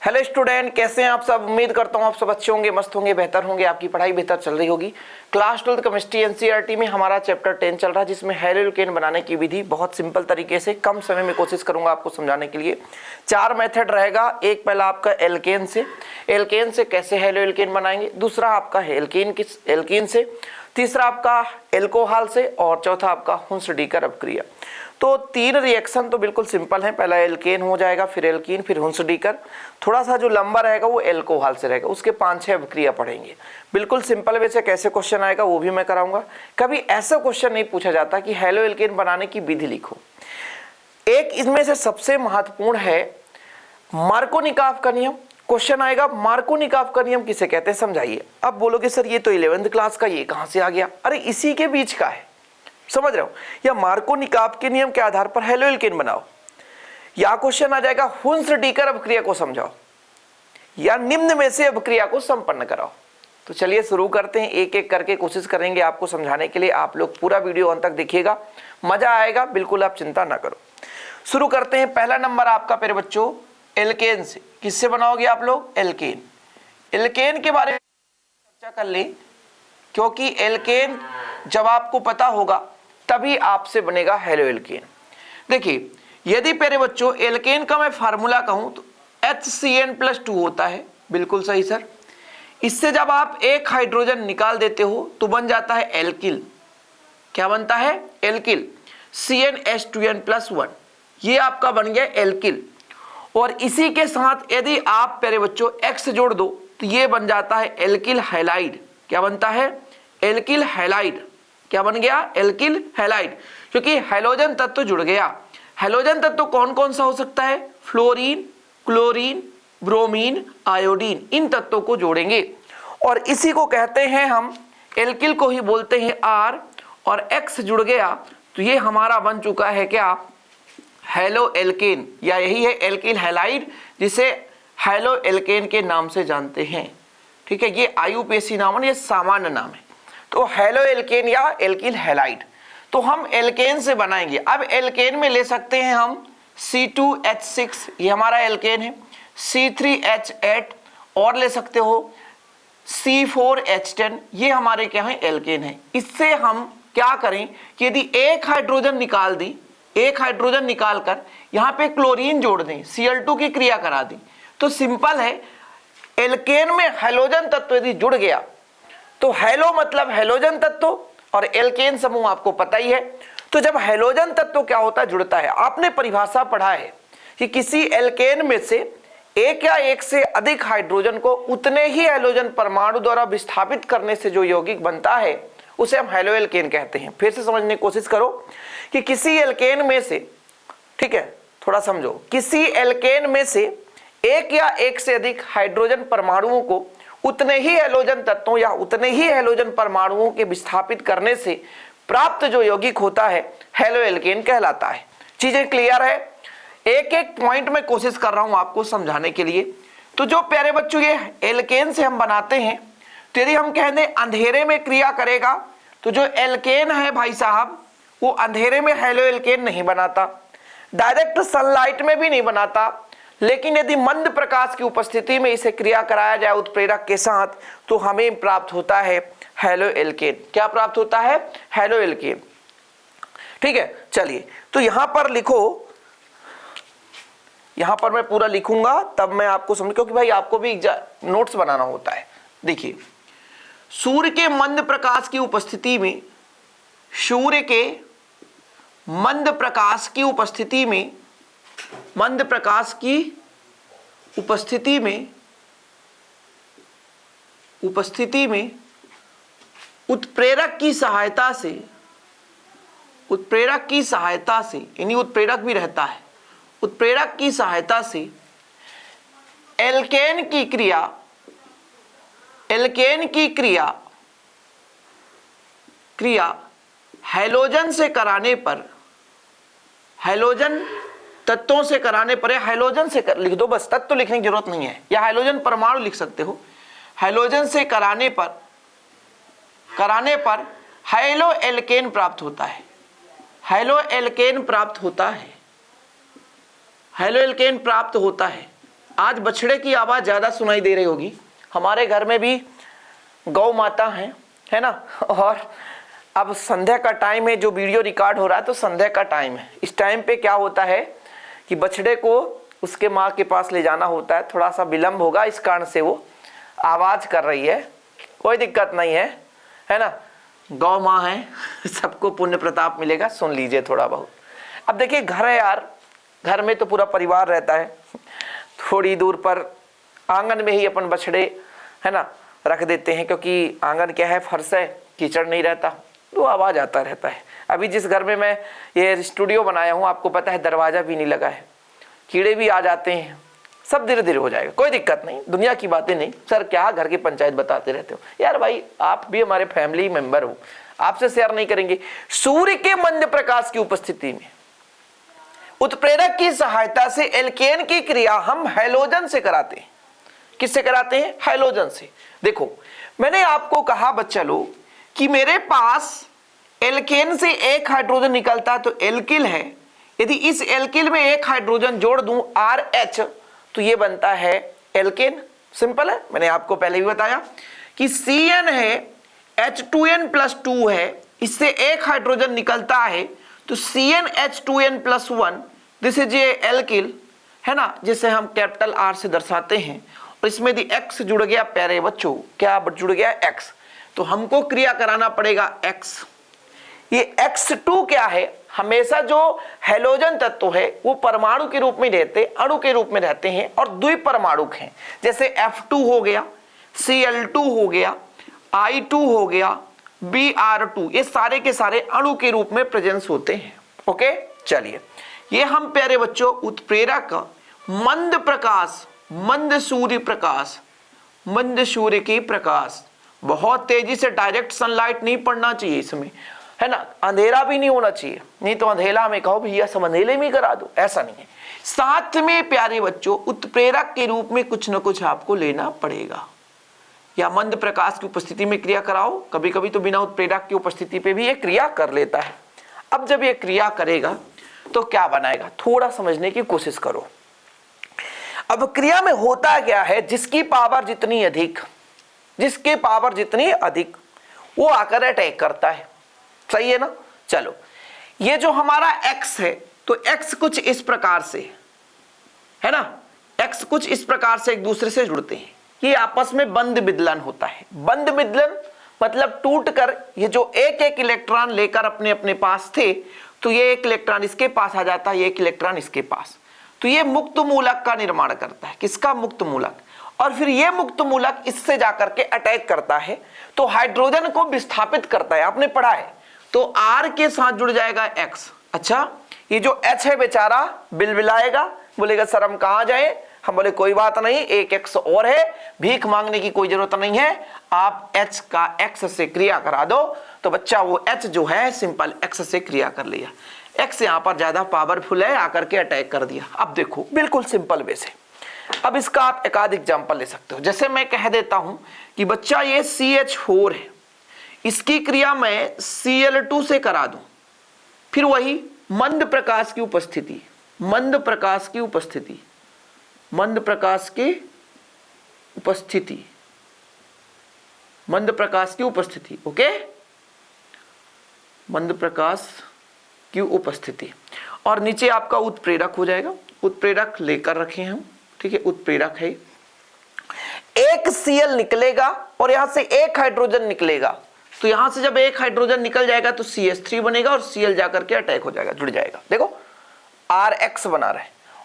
Hello student, कैसे हैं आप सब। उम्मीद करता हूं आप सब अच्छे होंगे, मस्त होंगे, बेहतर होंगे, आपकी पढ़ाई बेहतर चल रही होगी। क्लास 12 केमिस्ट्री एनसीईआरटी में हमारा चैप्टर 10 चल रहा है, जिसमें हैलो एल्केन बनाने की विधि बहुत सिंपल तरीके से कम समय में कोशिश करूंगा आपको समझाने के लिए। 4 मेथड रहेगा। एक पहला आपका एल्केन से कैसे हैलो एल्केन बनाएंगे, दूसरा आपका एल्कीन से, तीसरा आपका एल्कोहल से और चौथा आपका हुंसडीकर अपक्रिया। तो 3 रिएक्शन तो बिल्कुल सिंपल है। पहला एल्केन हो जाएगा, फिर एल्कीन, फिर हुंसडीकर। थोड़ा सा जो लंबा रहेगा वो एल्कोहल से रहेगा, उसके 5-6 अपक्रिया पढ़ेंगे। बिल्कुल सिंपल वे से कैसे क्वेश्चन आएगा वो भी मैं कराऊंगा। कभी ऐसा क्वेश्चन नहीं पूछा जाता कि हैलो एल्केन बनाने की विधि लिखो। एक इसमें से सबसे महत्वपूर्ण है मार्कोनिकॉफ का नियम। क्वेश्चन आएगा मार्कोनिकॉफ का नियम किसे कहते हैं, समझाइए। अब बोलोगे सर ये तो 11th क्लास का, ये कहां से आ गया। अरे इसी के बीच का है, समझ रहे हो। या मार्कोनिकॉफ के नियम के आधार पर हैलो एल्केन बनाओ, या क्वेश्चन आ जाएगा हुंसडीकर अपक्रिया को समझाओ, या निम्न में से अपक्रिया को संपन्न कराओ। तो चलिए शुरू करते हैं, एक एक करके कोशिश करेंगे आपको समझाने के लिए। आप लोग पूरा वीडियो अंत तक देखिएगा, मजा आएगा, बिल्कुल आप चिंता ना करो। शुरू करते हैं। पहला नंबर आपका प्यारे बच्चों एल्केन से। किससे बनाओगे आप लोग, एल्केन। एल्केन के बारे में चर्चा कर लें, क्योंकि एल्केन जब आपको पता होगा तभी आपसे बनेगा हैलो एल्केन। देखिए, यदि प्यारे बच्चों एल्केन का मैं फार्मूला कहूं तो HCN+2 होता है। बिल्कुल सही सर। इससे जब आप एक हाइड्रोजन निकाल देते हो तो बन जाता है एल्किल। क्या बनता है, एल्किल। CnH2n+1, ये आपका बन गया एल्किल। और इसी के साथ यदि आप प्यारे बच्चों X जोड़ दो तो ये बन जाता है एल्किल हैलाइड। क्या बनता है, एल्किल हैलाइड। क्या बन गया, एल्किल हैलाइड। क्योंकि हैलोजन तत्व जुड़ गया। हैलोजन तत्व कौन कौन सा हो सकता है, फ्लोरीन, क्लोरीन, ब्रोमीन, आयोडीन, इन तत्वों को जोड़ेंगे और इसी को कहते हैं हम, एल्किल को ही बोलते हैं R। और X जुड़ गया तो ये हमारा बन चुका है क्या, हैलो एल्केन, या यही है एल्किल हैलाइड, जिसे हैलो एल्केन के नाम से जानते हैं। ठीक है, ये IUPAC नाम है, ये सामान्य नाम है। तो हैलो एल्केन या एल्किल हैलाइड। तो हम एल्केन से बनाएंगे। अब एल्केन में ले सकते हैं हम C2H6, ये हमारा एल्केन है, C3H8 और ले सकते हो C4H10, ये हमारे क्या है, एल्केन है। इससे हम क्या करें कि यदि एक हाइड्रोजन निकाल कर यहाँ पे क्लोरीन जोड़ दें, Cl2 की क्रिया करा दें, तो सिंपल है, एल्केन में हैलोजन तत्व यदि जुड़ गया तो हैलो मतलब हैलोजन तत्व और एल्केन समूह आपको पता ही है। तो जब हैलोजन तत्व क्या होता है, जुड़ता है। आपने परिभाषा पढ़ा है कि किसी एल्केन में से एक या एक से अधिक हाइड्रोजन को उतने ही हैलोजन परमाणु द्वारा विस्थापित करने से जो यौगिक बनता है उसे हम हैलो एल्केन कहते हैं। फिर से समझने की कोशिश करो कि किसी एल्केन में से, ठीक है थोड़ा समझो, किसी एल्केन में से एक या एक से अधिक हाइड्रोजन परमाणुओं को उतने ही हैलोजन तत्वों या उतने ही हैलोजन परमाणुओं के विस्थापित करने से प्राप्त जो यौगिक होता है हैलो एल्केन कहलाता है। चीजें क्लियर है। एक एक पॉइंट में कोशिश कर रहा हूं आपको समझाने के लिए। तो जो प्यारे बच्चों ये एल्केन से हम बनाते हैं, तो यदि हम कह दें अंधेरे में क्रिया करेगा तो जो एल्केन है भाई साहब वो अंधेरे में हैलो एल्केन नहीं बनाता, डायरेक्ट सनलाइट में भी नहीं बनाता। लेकिन यदि मंद प्रकाश की उपस्थिति में इसे क्रिया कराया जाए उत्प्रेरक के साथ तो हमें प्राप्त होता है हैलो एल्केन। क्या प्राप्त होता है, हैलो एल्केन। ठीक है, चलिए तो यहां पर लिखो, यहां पर मैं पूरा लिखूंगा तब मैं आपको समझ, क्योंकि भाई आपको भी नोट्स बनाना होता है। देखिए, सूर्य के मंद प्रकाश की उपस्थिति में, सूर्य के मंद प्रकाश की उपस्थिति में, मंद प्रकाश की उपस्थिति में उत्प्रेरक की सहायता से, यानी उत्प्रेरक भी रहता है, उत्प्रेरक की सहायता से एल्केन की क्रिया हैलोजन से कराने पर, हैलोजन तत्वों से कराने पर, या हैलोजन से लिख दो बस, तत्व लिखने की जरूरत नहीं है, या हैलोजन परमाणु लिख सकते हो। हैलोजन से कराने पर हैलो एल्केन प्राप्त होता है, हैलो एल्केन प्राप्त होता है। आज बछड़े की आवाज ज्यादा सुनाई दे रही होगी। हमारे घर में भी गौ माता है ना, और अब संध्या का टाइम है, जो वीडियो रिकॉर्ड हो रहा है तो संध्या का टाइम है। इस टाइम पे क्या होता है कि बछड़े को उसके माँ के पास ले जाना होता है, थोड़ा सा विलंब होगा, इस कारण से वो आवाज कर रही है। कोई दिक्कत नहीं है ना, गौ माँ है, सबको पुण्य प्रताप मिलेगा, सुन लीजिए थोड़ा बहुत। अब देखिए घर है यार, घर में तो पूरा परिवार रहता है, थोड़ी दूर पर आंगन में ही अपन बछड़े है ना रख देते हैं, क्योंकि आंगन क्या है, फर्श है, कीचड़ नहीं रहता, तो आवाज आता रहता है। अभी जिस घर में मैं ये स्टूडियो बनाया हूँ, आपको पता है दरवाजा भी नहीं लगा है, कीड़े भी आ जाते हैं, सब धीरे धीरे हो जाएगा, कोई दिक्कत नहीं, दुनिया की बातें नहीं। सर क्या घर की पंचायत बताते रहते हो यार, भाई आप भी हमारे फैमिली मेंबर हो, आपसे शेयर नहीं करेंगे। सूर्य के मंद प्रकाश की उपस्थिति में उत्प्रेरक की सहायता से एल्केन की क्रिया हम हैलोजन से कराते हैं। किससे कराते हैं? हैलोजन से। देखो मैंने आपको कहा बच्चा लोग कि मेरे पास एल्केन से एक हाइड्रोजन निकलता है तो एल्किल है, यदि इस एल्किल में एक हाइड्रोजन जोड़ दूं RH तो ये बनता है एल्केन। सिंपल है, मैंने आपको पहले भी बताया कि CN है, H2N+2 है, इससे एक हाइड्रोजन निकलता है तो CnH2n+1, दिस इज ये एल्किल है ना, जिसे हम कैपिटल R से दर्शाते हैं। और इसमें यदि X जुड़ गया प्यारे बच्चों, क्या जुड़ गया X, तो हमको क्रिया कराना पड़ेगा X। ये X2 क्या है, हमेशा जो हैलोजन तत्व है वो परमाणु के रूप में रहते, अणु के रूप में रहते हैं और द्विपरमाणुक हैं। जैसे F2 हो गया, Cl2 हो गया, I2 हो गया, Br2, ये सारे के सारे अणु के रूप में प्रेजेंस होते हैं। ओके चलिए, ये हम प्यारे बच्चों उत्प्रेरक मंद प्रकाश, मंद सूर्य प्रकाश, मंद सूर्य की प्रकाश, बहुत तेजी से डायरेक्ट सनलाइट नहीं पड़ना चाहिए इसमें, है ना, अंधेरा भी नहीं होना चाहिए, नहीं तो अंधेला में कहो भैया सब अंधेले में करा दो, ऐसा नहीं है। साथ में प्यारे बच्चों उत्प्रेरक के रूप में कुछ न कुछ आपको लेना पड़ेगा, या मंद प्रकाश की उपस्थिति में क्रिया कराओ, कभी कभी तो बिना उत्प्रेरक की उपस्थिति पे भी ये क्रिया कर लेता है। अब जब ये क्रिया करेगा तो क्या बनाएगा, थोड़ा समझने की कोशिश करो। अब क्रिया में होता क्या है, जिसकी पावर जितनी अधिक, जिसके पावर जितनी अधिक वो आकर अटैक करता है, सही है ना। चलो ये जो हमारा X है तो X कुछ इस प्रकार से है ना, X कुछ इस प्रकार से एक दूसरे से जुड़ते हैं, ये आपस में बंद विदलन होता है। बंद विदलन मतलब टूटकर ये जो एक एक इलेक्ट्रॉन लेकर अपने अपने पास थे, तो ये एक इलेक्ट्रॉन इसके पास आ जाता है, ये एक इलेक्ट्रॉन इसके पास, तो ये मुक्त मूलक का निर्माण करता है। किसका? मुक्त मूलक। और फिर ये मुक्त मूलक इससे जाकर के अटैक करता है तो हाइड्रोजन को विस्थापित करता है, आपने पढ़ा है। तो R के साथ जुड़ जाएगा X। अच्छा ये जो H है बेचारा बिलबिलाएगा, बोलेगा सर हम कहाँ जाए, हम बोले कोई बात नहीं, एक X और है, भीख मांगने की कोई जरूरत नहीं है, आप H का X से क्रिया करा दो। तो बच्चा वो H जो है सिंपल X से क्रिया कर लिया, X यहाँ पर ज्यादा पावरफुल है, आकर के अटैक कर दिया। अब देखो बिल्कुल सिंपल वे से, अब इसका आप एक आध एग्जाम्पल ले सकते हो। जैसे मैं कह देता हूं कि बच्चा ये CH4 है, इसकी क्रिया मैं Cl2 से करा दूं, फिर वही मंद प्रकाश की उपस्थिति, मंद प्रकाश की उपस्थिति, मंद प्रकाश की उपस्थिति, मंद प्रकाश की उपस्थिति, ओके, मंद प्रकाश की उपस्थिति, और नीचे आपका उत्प्रेरक हो जाएगा। उत्प्रेरक लेकर रखे हम, ठीक है, उत्प्रेरक है, एक Cl निकलेगा और यहां से एक हाइड्रोजन निकलेगा, तो यहां से जब एक हाइड्रोजन निकल जाएगा तो CH3 बनेगा और Cl जाकर के अटैक हो जाएगा, जुड़ जाएगा। देखो RX बना रहे,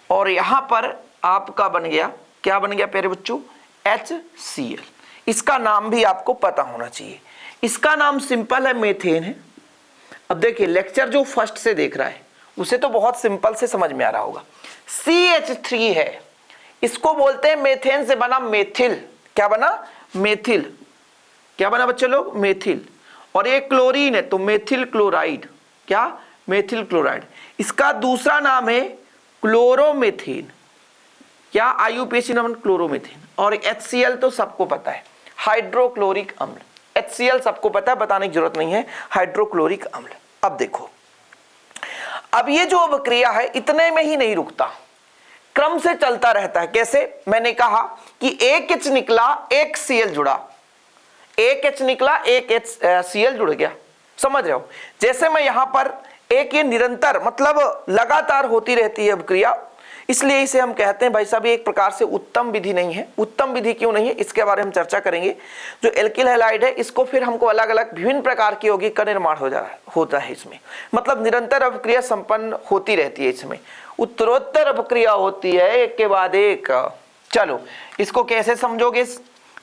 और यहां पर आपका बन गया, क्या बन गया प्यारे बच्चों, HCl। इसका नाम भी आपको पता होना चाहिए, इसका नाम सिंपल है, मेथेन है। अब देखिए लेक्चर जो फर्स्ट से देख रहा है उसे तो बहुत सिंपल से समझ में आ रहा होगा। CH3 है, इसको बोलते हैं मेथेन से बना मेथिल, क्या बना, मेथिल, क्या बना बच्चे लोग, मेथिल। और ये क्लोरीन है तो मेथिल क्लोराइड, क्या, मेथिल क्लोराइड। इसका दूसरा नाम है क्लोरोमेथेन, क्या, IUPAC नंबर क्लोरोमेथेन। और HCl तो सबको पता है, हाइड्रोक्लोरिक अम्ल, HCl सबको पता है, बताने की जरूरत नहीं है, हाइड्रोक्लोरिक अम्ल। अब देखो, अब ये जो क्रिया है इतने में ही नहीं रुकता, क्रम से चलता रहता है। कैसे? मैंने कहा कि एक H निकला, एक Cl जुड़ा, एक H निकला, एक Cl जुड़ गया, समझ रहे हो? जैसे मैं यहां पर एक, ये निरंतर मतलब लगातार होती रहती है अभिक्रिया, इसलिए इसे हम कहते हैं भाई साहब ये एक प्रकार से उत्तम विधि नहीं है। उत्तम विधि क्यों नहीं है, इसके बारे में चर्चा करेंगे। जो एल्किल हैलाइड है, इसको फिर हमको अलग अलग विभिन्न प्रकार की यौगिक का निर्माण होता है इसमें, मतलब निरंतर अभिक्रिया संपन्न होती रहती है इसमें, उत्तरोत्तर अभिक्रिया होती है एक के बाद एक। चलो इसको कैसे समझोगे?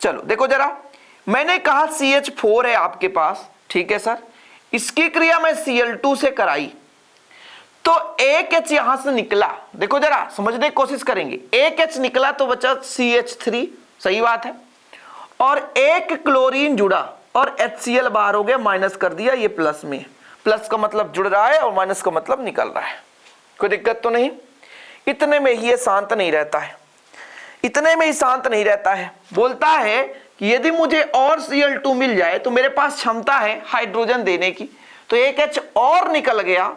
चलो देखो जरा, मैंने कहा CH4 है आपके पास, ठीक है सर, इसकी क्रिया मैं Cl2 से कराई तो एक H यहां से निकला, देखो जरा समझने की कोशिश करेंगे, एक H निकला तो बचा CH3, सही बात है, और एक क्लोरीन जुड़ा और HCl बाहर हो गया, माइनस कर दिया, ये प्लस में, प्लस का मतलब जुड़ रहा है और माइनस का मतलब निकल रहा है, कोई दिक्कत तो नहीं। इतने में ही ये शांत नहीं रहता है, इतने में ही शांत नहीं रहता है, बोलता है कि यदि मुझे और Cl2 मिल जाए तो मेरे पास क्षमता है हाइड्रोजन देने की, तो एक H और निकल गया,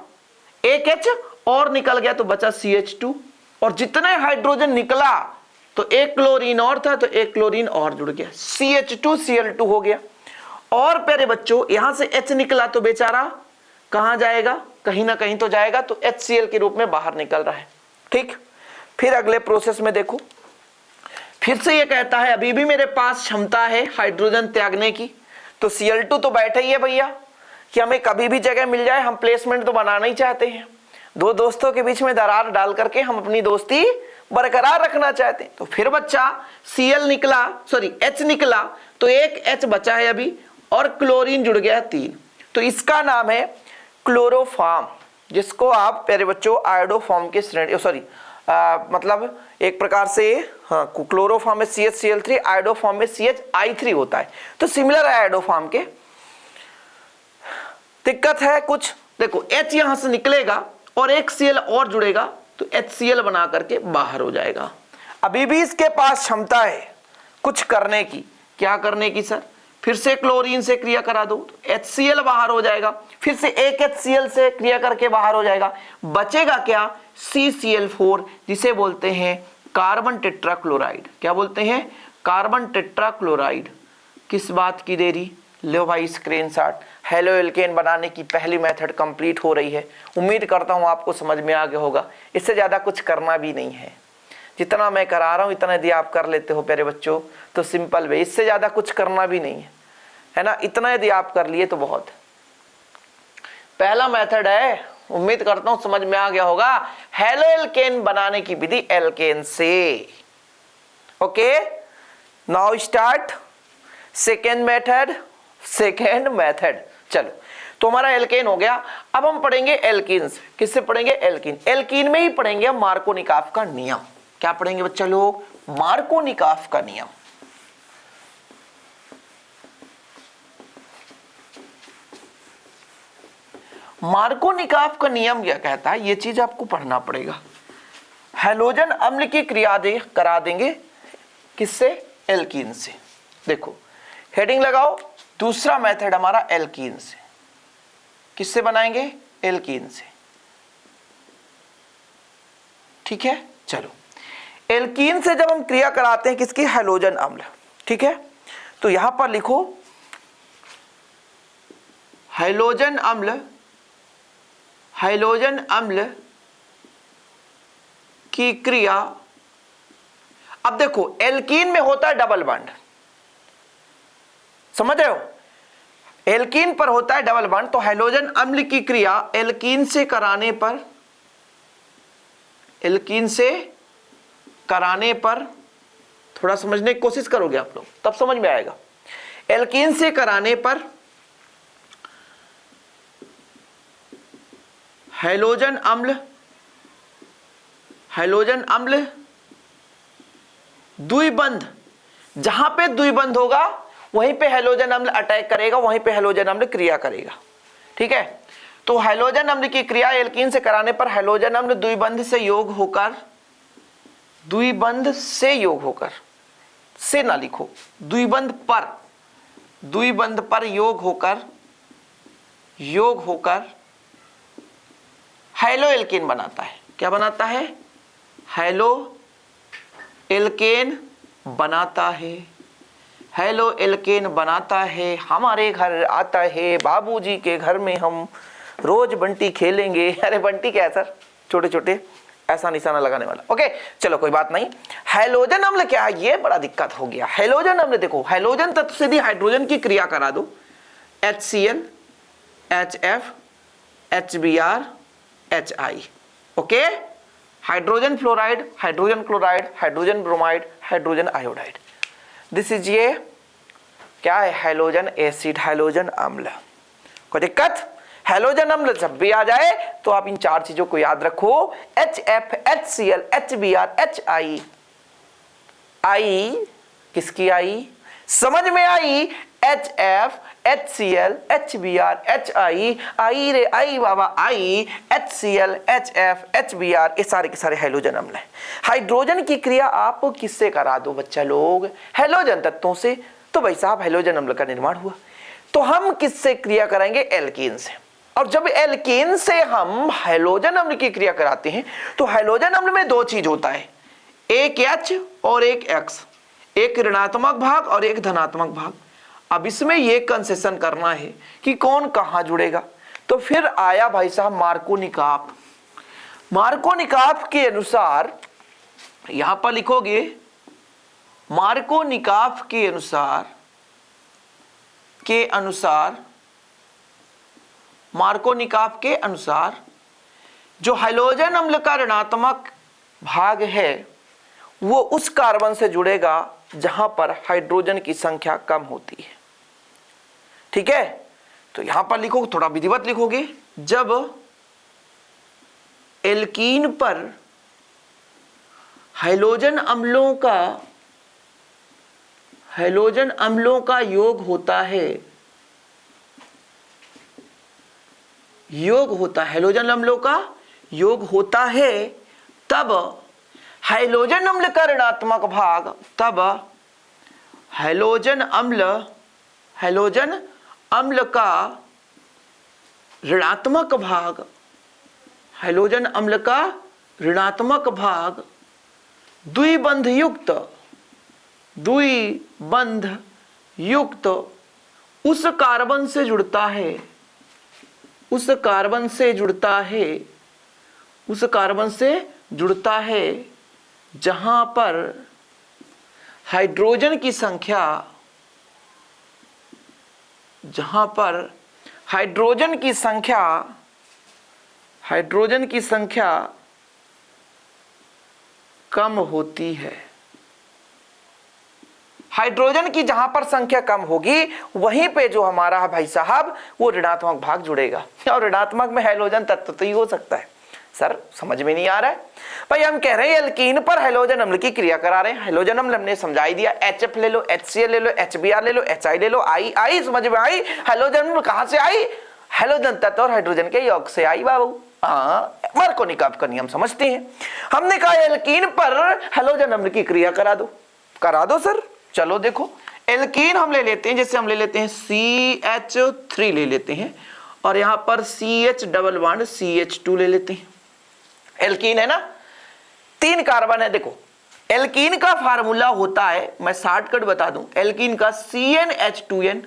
एक H और निकल गया तो बचा CH2, और जितने हाइड्रोजन निकला तो एक क्लोरीन और था तो एक क्लोरीन और जुड़ गया, CH2Cl2 हो गया। और प्यारे बच्चों यहां से H निकला तो बेचारा कहां जाएगा, कहीं ना कहीं तो जाएगा, तो HCl के रूप में बाहर निकल रहा है, ठीक। फिर अगले प्रोसेस में देखो, फिर से ये कहता है अभी भी मेरे पास क्षमता है हाइड्रोजन त्यागने की, तो Cl2 तो बैठा ही है भैया कि हमें कभी भी जगह मिल जाए, हम प्लेसमेंट तो बनाना ही चाहते हैं, दो दोस्तों के बीच में दरार डाल करके हम अपनी दोस्ती बरकरार रखना चाहते हैं। तो फिर बच्चा H निकला तो एक H बचा है अभी और क्लोरीन जुड़ गया 3, तो इसका नाम है क्लोरोफॉर्म, जिसको आप प्यारे बच्चों आयोडोफॉर्म के श्रेणी मतलब एक प्रकार से, हाँ, क्लोरोफॉर्म में CHCl3, आयोडोफॉर्म में CHI3 होता है, तो सिमिलर है आयोडोफॉर्म के। दिक्कत है कुछ, देखो H यहां से निकलेगा और एक Cl और जुड़ेगा तो HCl बना करके बाहर हो जाएगा। अभी भी इसके पास क्षमता है कुछ करने की, क्या करने की सर? फिर से क्लोरीन से क्रिया करा दो तो HCl बाहर हो जाएगा, फिर से एक HCl से क्रिया करके बाहर हो जाएगा, बचेगा क्या? CCl4, जिसे बोलते हैं कार्बन टेट्राक्लोराइड। क्या बोलते हैं? Carbon tetrachloride. किस बात की देरी? लो भाई स्क्रीनशॉट, हेलो एल्केन बनाने की पहली मेथड कंप्लीट हो रही है। उम्मीद करता हूं आपको समझ में आ गया होगा, इससे ज़्यादा कुछ करना भी नहीं है, जितना मैं करा रहा हूं इतना यदि आप कर लेते हो प्यारे बच्चों तो सिंपल वे, इससे ज़्यादा कुछ करना भी नहीं है ना, इतना यदि आप कर लिए तो बहुत। पहला मेथड है, उम्मीद करता हूं समझ में आ गया होगा, हेलो एल्केन बनाने की विधि एल्केन से। Okay, now start second method. चलो तो हमारा एल्केन हो गया, अब हम पढ़ेंगे एल्कीन्स। किससे पढ़ेंगे? एल्कीन। एल्कीन में ही पढ़ेंगे हम मार्कोनिकॉफ का नियम। क्या पढ़ेंगे बच्चा लोग? मार्कोनिकॉफ का नियम। मार्कोनिकॉफ का नियम क्या कहता है, ये चीज आपको पढ़ना पड़ेगा। हैलोजन अम्ल की क्रिया करा देंगे किससे? एल्कीन से। देखो हेडिंग लगाओ, दूसरा मेथड हमारा एल्कीन से। किससे बनाएंगे? एल्कीन से। ठीक है, चलो एल्कीन से जब हम क्रिया कराते हैं किसकी? हैलोजन अम्ल। ठीक है, तो यहां पर लिखो हैलोजन अम्ल की क्रिया। अब देखो एल्कीन में होता है डबल बॉन्ड, समझ रहे हो? एल्कीन पर होता है डबल बॉन्ड, तो हैलोजन अम्ल की क्रिया एल्कीन से कराने पर थोड़ा समझने की कोशिश करोगे आप लोग तब समझ में आएगा। एल्कीन से कराने पर हैलोजन अम्ल द्विबंध, जहां पे द्विबंध होगा वहीं पे हैलोजन अम्ल अटैक करेगा, वहीं पे हैलोजन अम्ल क्रिया करेगा। ठीक है, तो हैलोजन अम्ल की क्रिया एल्कीन से कराने पर हैलोजन अम्ल द्विबंध से योग होकर, से ना लिखो, द्विबंध पर योग होकर हैलो एल्कीन बनाता है। क्या बनाता है? हेलो एल्केन बनाता है, हेलो एल्केन बनाता है, हमारे घर आता है, बाबूजी के घर में हम रोज बंटी खेलेंगे। अरे बंटी क्या है सर, छोटे छोटे ऐसा निशाना लगाने वाला। ओके चलो कोई बात नहीं। हैलोजन अम्ल क्या है, ये बड़ा दिक्कत हो गया। हैलोजन अम्ल देखो, हैलोजन तत्व से यदि हाइड्रोजन की क्रिया करा दो, HCl, HF, HBr, HI। Okay, hydrogen fluoride, hydrogen chloride, hydrogen bromide, hydrogen iodide, this is ये क्या है, हैलोजन एसिड, हैलोजन अम्ल। कोई दिक्कत? हैलोजन अम्ल जब भी आ जाए तो आप इन चार चीजों को याद रखो, HF, HCl, HBr, HI। आई किसकी आई, समझ में आई? HF, HCl, HBr, HI, आई रे आई बाबा आई, HCl, HF, HBr, ये सारे के सारे हैलोजन अम्ल हैं। हाइड्रोजन की क्रिया आप किससे करा दो बच्चा लोग, हैलोजन तत्वों से। तो भाई साहब हैलोजन अम्ल का निर्माण हुआ, तो हम किससे क्रिया कराएंगे, एल्कीन से। और जब एल्कीन से हम हैलोजन अम्ल की क्रिया कराते हैं तो हैलोजन अम्ल में दो चीज होता है, एक H और एक X, एक ऋणात्मक भाग और एक धनात्मक भाग। अब इसमें यह कंसेशन करना है कि कौन कहां जुड़ेगा। तो फिर आया भाई साहब मार्कोनिकाफ। मार्कोनिकाफ के अनुसार यहां पर लिखोगे, मार्कोनिकाफ के अनुसार मार्कोनिकाफ के अनुसार जो हैलोजन अम्ल का ऋणात्मक भाग है वो उस कार्बन से जुड़ेगा जहां पर हाइड्रोजन की संख्या कम होती है। ठीक है, तो यहां पर लिखोगे, थोड़ा विधिवत लिखोगे, जब एल्कीन पर हैलोजन अम्लों का योग होता है, हैलोजन अम्लों का योग होता है, तब हैलोजन अम्ल का ऋणात्मक भाग, तब हैलोजन अम्ल का ऋणात्मक भाग, हैलोजन अम्ल का ऋणात्मक भाग द्विबंध युक्त उस कार्बन से जुड़ता है, उस कार्बन से जुड़ता है जहां पर हाइड्रोजन की संख्या कम होती है। हाइड्रोजन की जहां पर संख्या कम होगी वहीं पे जो हमारा है भाई साहब वो ऋणात्मक भाग जुड़ेगा, और ऋणात्मक में हैलोजन तत्व तो ही हो सकता है। सर समझ में नहीं आ रहा है भाई, हम कह रहे हैं एल्कीन पर हैलोजन अम्ल की क्रिया करा रहे हैं। हैलोजन अम्ल हमने समझा ही दिया, HF ले लो, HCl ले लो, HBr ले लो, HI ले लो, आई समझ में आई। हैलोजन अम्ल कहां से आई, हैलोजन तत्व और हाइड्रोजन के योग से आई बाबू। मार्कोनिकाफ का नियम समझते हैं। हमने कहा एल्कीन पर हैलोजन अम्ल की क्रिया करा दो सर। चलो देखो, एल्कीन हम ले लेते हैं, जैसे हम ले लेते हैं CH3 ले लेते हैं, और यहां पर CH डबल बॉन्ड CH2 ले लेते हैं। एल्कीन है ना, 3 कार्बन है। देखो एल्कीन का फार्मूला होता है, मैं शॉर्टकट बता दूं, एल्कीन का CnH2n,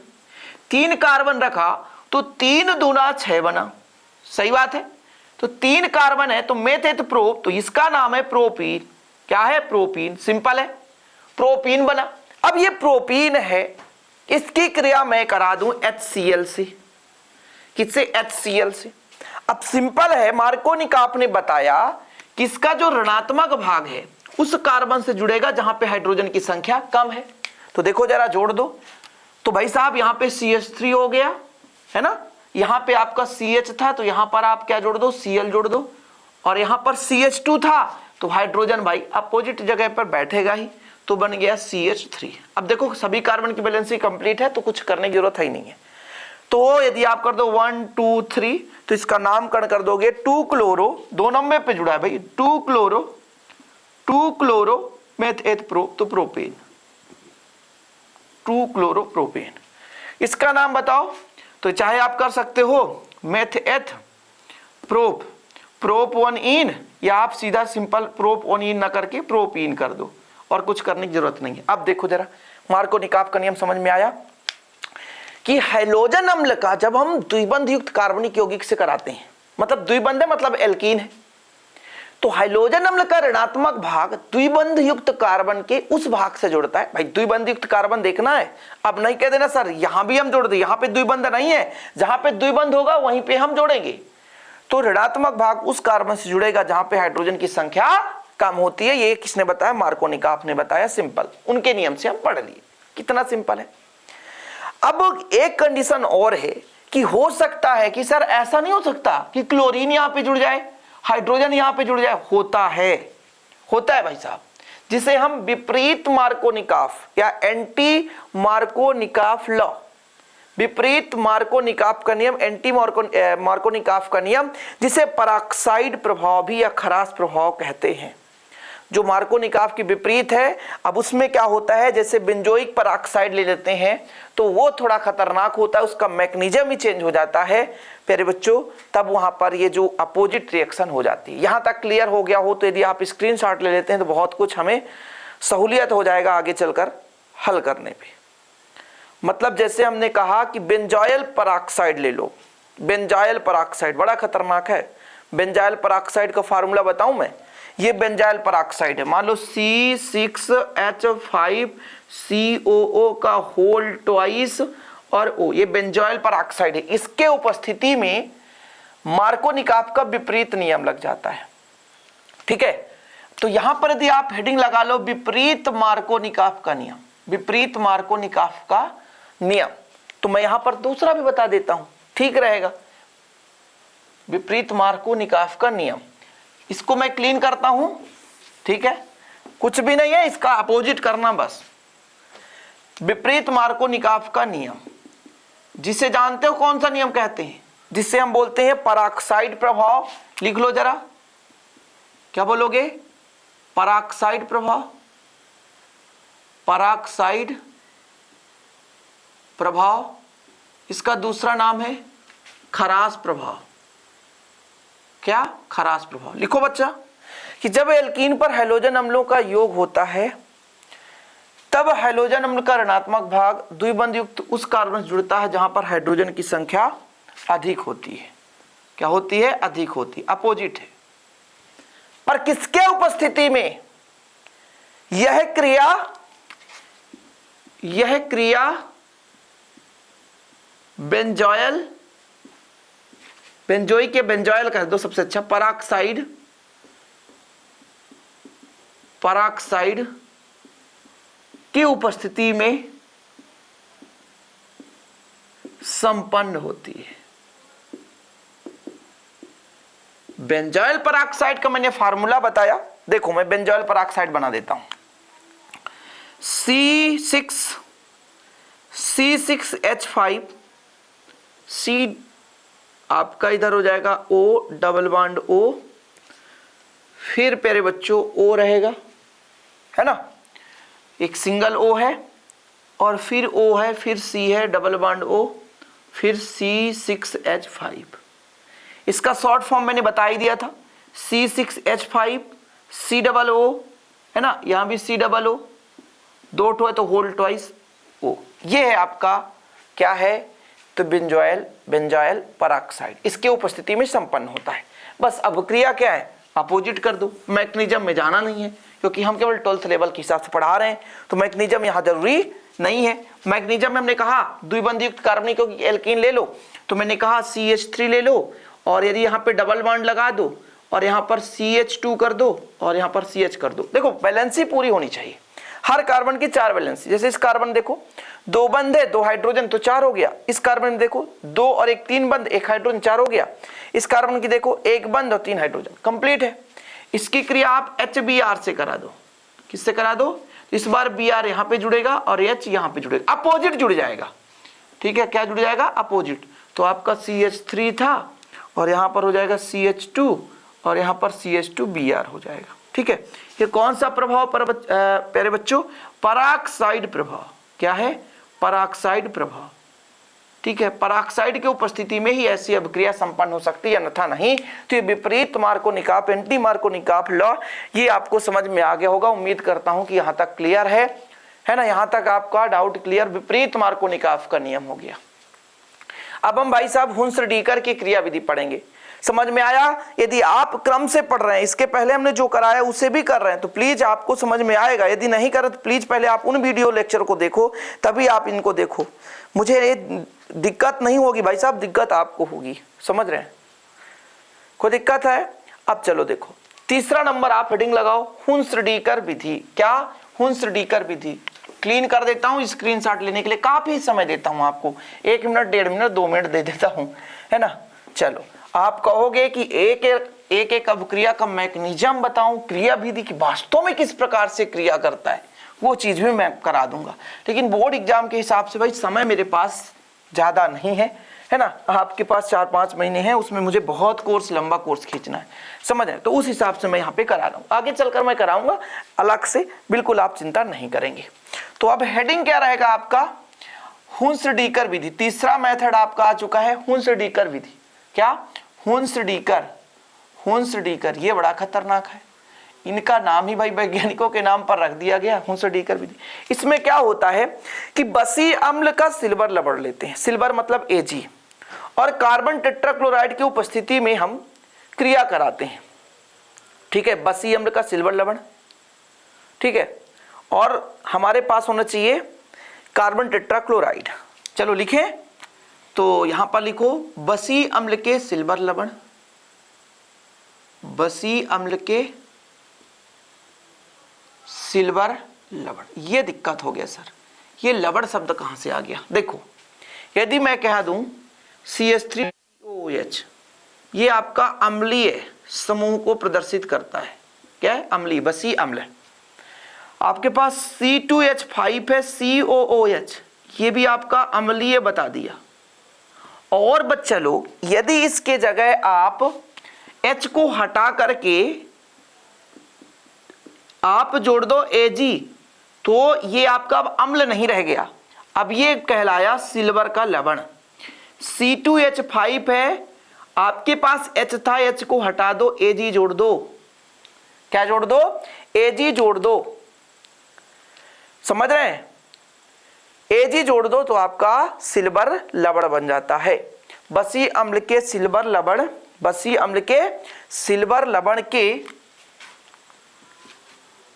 3 कार्बन रखा तो 3 दूना 6 बना, सही बात है। तो 3 कार्बन है तो मेथ प्रोप, तो इसका नाम है प्रोपीन। क्या है, प्रोपीन, सिंपल है, प्रोपीन बना। अब ये प्रोपीन है, इसकी क्रिया मैं करा दूं HCl से। किससे, HCl से। अब सिंपल है, मार्कोनिकाफ ने बताया कि इसका जो ऋणात्मक भाग है उस कार्बन से जुड़ेगा जहां पे हाइड्रोजन की संख्या कम है। तो देखो जरा जोड़ दो, तो भाई साहब यहां पे CH3 हो गया है ना, यहां पे आपका CH था तो यहां पर आप क्या जोड़ दो, Cl जोड़ दो, और यहां पर CH2 था तो हाइड्रोजन भाई अपोजिट जगह पर बैठेगा ही, तो बन गया CH3। अब देखो सभी कार्बन की बैलेंसी कंप्लीट है तो कुछ करने की जरूरत है ही नहीं है। तो यदि आप कर दो 1 2 3 तो इसका नामकरण कर दोगे 2 क्लोरो, 2 नंबर पे जुड़ा है भाई, 2 क्लोरो मेथ एथ प्रो, तो प्रोपेन, 2 क्लोरो प्रोपेन। इसका नाम बताओ, तो चाहे आप कर सकते हो मेथ एथ प्रोप प्रोपोनिन, या आप सीधा सिंपल प्रोपोनिन ना करके प्रोपीन कर दो, और कुछ करने की जरूरत नहीं है। अब देखो जरा, मार्कोनिकॉफ का नियम समझ में आया कि हैलोजन अम्ल का जब हम द्विबंध युक्त कार्बनिक यौगिक से कराते हैं, मतलब द्विबंध है मतलब एल्कीन है, तो हाइड्रोजन अम्ल का ऋणात्मक भाग द्विबंध युक्त कार्बन के उस भाग से जुड़ता है। भाई द्विबंध युक्त कार्बन देखना है, अब नहीं कह देना सर यहां भी हम जोड़ दें, यहां पे द्विबंध नहीं है, जहां पे द्विबंध होगा वहीं पे हम जोड़ेंगे। तो ऋणात्मक भाग उस कार्बन से जुड़ेगा जहां पे हाइड्रोजन की संख्या कम होती है। ये किसने बताया? मार्कोनिकॉफ ने बताया। सिंपल, उनके नियम से हम पढ़ लिए। कितना सिंपल है। अब एक कंडीशन और है कि हो सकता है कि सर ऐसा नहीं हो सकता कि क्लोरीन यहां पे जुड़ जाए, हाइड्रोजन यहां पे जुड़ जाए। होता है भाई साहब, जिसे हम विपरीत मार्कोनिकॉफ या एंटी मार्कोनिकॉफ लॉ, विपरीत मार्कोनिकॉफ का नियम, एंटी मार्कोनिकॉफ का नियम, जिसे पराक्साइड प्रभाव भी या खरास प्रभाव कहते हैं, जो मार्कोनिकॉफ की विपरीत है। अब उसमें क्या होता है, जैसे बेंजोइक पराक्साइड ले लेते हैं तो वो थोड़ा खतरनाक होता है, उसका मैकेनिज्म ही चेंज हो जाता है प्यारे बच्चों, तब वहां पर ये जो अपोजिट रिएक्शन हो जाती है। यहां तक क्लियर हो गया हो तो यदि आप स्क्रीनशॉट ले लेते हैं तो बहुत कुछ हमें सहूलियत हो जाएगा आगे चलकर हल करने पे। मतलब जैसे हमने कहा कि बेंजॉयल पराक्साइड ले लो, बेंजॉयल पराक्साइड बड़ा खतरनाक है। बेंजॉयल पराक्साइड का फार्मूला बताऊं मैं, ये बेंजाइल पराक्साइड है, मान लो C6H5COO का होल ट्वाइस और O, ये बेंजाइल पराक्साइड है। इसके उपस्थिति में मार्कोनिकॉफ का विपरीत नियम लग जाता है। ठीक है, तो यहां पर यदि आप हेडिंग लगा लो विपरीत मार्कोनिकॉफ का नियम, विपरीत मार्कोनिकॉफ का नियम, तो मैं यहां पर दूसरा भी बता देता हूं, ठीक रहेगा। विपरीत मार्कोनिकॉफ का नियम, इसको मैं क्लीन करता हूं, ठीक है, कुछ भी नहीं है, इसका अपोजिट करना बस। विपरीत मार्कोनिकॉफ का नियम, जिसे जानते हो कौन सा नियम कहते हैं, जिससे हम बोलते हैं पराक्साइड प्रभाव। लिख लो जरा, क्या बोलोगे? पराक्साइड प्रभाव, पराक्साइड प्रभाव। इसका दूसरा नाम है खरास प्रभाव। क्या? खरास प्रभाव। लिखो बच्चा कि जब एल्कीन पर हैलोजन अम्लों का योग होता है तब हैलोजन अम्ल का ऋणात्मक भाग द्विबंध युक्त उस कार्बन से जुड़ता है जहां पर हाइड्रोजन की संख्या अधिक होती है। क्या होती है? अधिक होती, अपोजिट है। पर किसके उपस्थिति में यह क्रिया बेंजॉयल, बेंजोइक के बेंजॉयल कह दो सबसे अच्छा, पराक्साइड की उपस्थिति में संपन्न होती है। बेंजॉयल पराक्साइड का मैंने फार्मूला बताया, देखो मैं बेंजॉयल पराक्साइड बना देता हूं। C6H5, C आपका इधर हो जाएगा O डबल बॉन्ड O, फिर प्यारे बच्चों O रहेगा, है ना, एक सिंगल O है, और फिर O है, फिर C है डबल बॉन्ड O, फिर C6H5। इसका शॉर्ट फॉर्म मैंने बता ही दिया था, C6H5 C डबल O, है ना, यहां भी C डबल O, दो ठो है तो होल ट्वाइस O। ये है आपका क्या है, तो बेंजॉयल पराक्साइड इसके उपस्थिति में संपन्न होता है। बस अब क्रिया क्या है, अपोजिट कर दो। मैकेनिज्म में जाना नहीं है क्योंकि हम केवल 12th लेवल के हिसाब से पढ़ा रहे हैं, तो मैकेनिज्म यहाँ जरूरी नहीं है। मैकेनिज्म में हमने कहा द्विबंध युक्त कार्बनिक एल्कीन ले लो, तो मैंने कहा CH3 ले लो, और यदि यहाँ पे डबल बॉन्ड लगा दो और यहाँ पर CH2 कर दो और यहाँ पर CH कर दो। देखो बैलेंसी पूरी होनी चाहिए, हर कार्बन की 4 बैलेंसी। जैसे इस कार्बन देखो 2 बंद है, 2 हाइड्रोजन, तो 4 हो गया। इस कार्बन में देखो 2 और 1 3 बंद, 1 हाइड्रोजन, 4 हो गया। इस कार्बन की देखो 1 बंद और 3 हाइड्रोजन, कंप्लीट है। इसकी क्रिया आप HBr से करा दो। किससे करा दो? इस बार Br यहाँ पे जुड़ेगा और H यहाँ पे जुड़ेगा, अपोजिट जुड़ जाएगा। ठीक है, क्या जुड़ जाएगा? अपोजिट। तो आपका CH3 था और यहाँ पर हो जाएगा CH2 और यहाँ पर CH2Br हो जाएगा। ठीक है, ये कौन सा प्रभाव प्यारे बच्चों? पराक्साइड प्रभाव। क्या है? पराक्साइड प्रभाव। ठीक है, पराक्साइड की उपस्थिति में ही ऐसी अभिक्रिया संपन्न हो सकती है, अन्यथा नहीं। तो ये विपरीत मार्कोनिकाफ, एंटी मार्कोनिकाफ लॉ, ये आपको समझ में आ गया होगा। उम्मीद करता हूं कि यहां तक क्लियर है ना, यहां तक आपका डाउट क्लियर। विपरीत मार्कोनिकाफ का नियम हो गया। अब हम भाई साहब हुंसर-डीकर की क्रिया विधि पढ़ेंगे। समझ में आया? यदि आप क्रम से पढ़ रहे हैं, इसके पहले हमने जो कराया उसे भी कर रहे हैं, तो प्लीज आपको समझ में आएगा। यदि नहीं कर तो प्लीज पहले आप उन वीडियो लेक्चर को देखो, तभी आप इनको देखो। मुझे ये दिक्कत नहीं होगी भाई साहब, दिक्कत आपको होगी। समझ रहे हैं? कोई दिक्कत है? अब चलो देखो, तीसरा नंबर आप हेडिंग लगाओ, हुंसर-डीकर विधि। क्या? हुंसर-डीकर विधि। क्लीन कर देता हूं, स्क्रीनशॉट लेने के लिए काफी समय देता हूं आपको, 1 मिनट, 1.5 मिनट, 2 मिनट दे देता हूं, है ना। चलो, आप कहोगे कि एक अभिक्रिया का मैकेनिज्म बताऊं, क्रिया विधि की वास्तव में किस प्रकार से क्रिया करता है, वो चीज भी मैं करा दूंगा। लेकिन बोर्ड एग्जाम के हिसाब से भाई समय मेरे पास ज्यादा नहीं है ना। आपके पास 4-5 महीने हैं, उसमें मुझे बहुत कोर्स, लंबा कोर्स खींचना है, समझ रहे हैं? तो उस हिसाब से मैं यहाँ पे करा रहा हूँ, आगे चलकर मैं कराऊंगा अलग से, बिल्कुल आप चिंता नहीं करेंगे। तो अब हेडिंग क्या रहेगा आपका? हुंसर-डीकर विधि। तीसरा मेथड आपका आ चुका है, हुंसर-डीकर विधि। क्या? हुंसर-डीकर। हुंसर-डीकर ये बड़ा खतरनाक है, इनका नाम ही भाई वैज्ञानिकों के नाम पर रख दिया गया, हुंसर-डीकर विधि। इसमें क्या होता है कि बसी अम्ल का सिल्वर लवण लेते हैं, सिल्वर मतलब Ag, और कार्बन टेट्राक्लोराइड की उपस्थिति में हम क्रिया कराते हैं। ठीक है, बसी अम्ल का सिल्वर लवण, ठीक है, और हमारे पास होना चाहिए कार्बन टेट्राक्लोराइड। चलो लिखें, तो यहां पर लिखो बसी अम्ल के सिल्वर लवण, बसी अम्ल के सिल्वर लवण। ये दिक्कत हो गया सर, ये लवण शब्द कहां से आ गया? देखो, यदि मैं कह दूं CH3OH, ये आपका अम्लीय समूह को प्रदर्शित करता है। क्या है? अम्लीय, बसी अम्ल। आपके पास C2H5 है, COOH, ये भी आपका अम्लीय बता दिया। और बच्चा लोग, यदि इसके जगह आप H को हटा करके आप जोड़ दो Ag, तो ये आपका अब अम्ल नहीं रह गया, अब ये कहलाया सिल्वर का लवण। C2H5 है, आपके पास H था, H को हटा दो, Ag जोड़ दो। क्या जोड़ दो? Ag जोड़ दो। समझ रहे हैं? Ag जोड़ दो तो आपका सिल्वर लवण बन जाता है। बसी अम्ल के सिल्वर लवण, बसी अम्ल के सिल्वर लवण के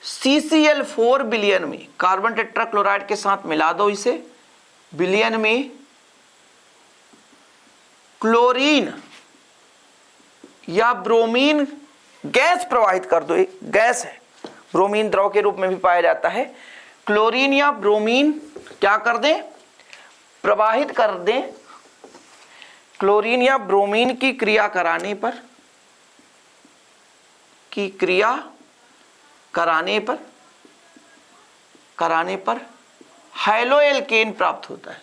CCl4 विलयन में कार्बन टेट्राक्लोराइड के साथ मिला दो, इसे विलयन में क्लोरीन या ब्रोमीन गैस प्रवाहित कर दो। एक गैस है, ब्रोमीन द्रव के रूप में भी पाया जाता है। क्लोरीन या ब्रोमीन क्या कर दें? प्रवाहित कर दें। क्लोरीन या ब्रोमीन की क्रिया कराने पर, की क्रिया कराने पर हैलो एल्केन प्राप्त होता है,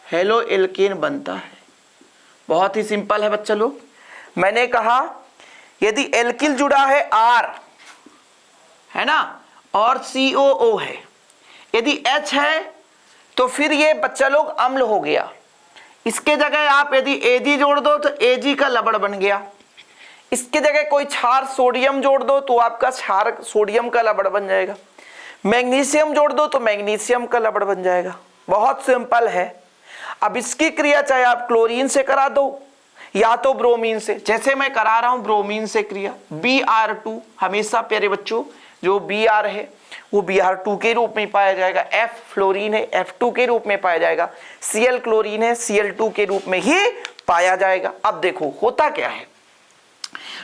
हैलो एल्केन बनता है। बहुत ही सिंपल है बच्चा लोग। मैंने कहा यदि एल्किल जुड़ा है R, है ना, और COO है, यदि H है तो फिर ये बच्चा लोग अम्ल हो गया। इसके जगह आप यदि Ag जोड़ दो तो Ag का लवण बन गया। इसके जगह कोई क्षार सोडियम जोड़ दो तो आपका क्षार सोडियम का लवण बन जाएगा। मैग्नीशियम जोड़ दो तो मैग्नीशियम का लवण बन जाएगा। बहुत सिंपल है। अब इसकी क्रिया चाहे आप क्लोरीन से करा दो या तो ब्रोमीन से, जैसे मैं करा रहा हूं ब्रोमीन से क्रिया। Br2 हमेशा प्यारे बच्चों, जो Br है वो Br2 के रूप में पाया जाएगा, F फ्लोरीन है F2 के रूप में पाया जाएगा, Cl क्लोरीन है Cl2 के रूप में ही पाया जाएगा। अब देखो होता क्या है,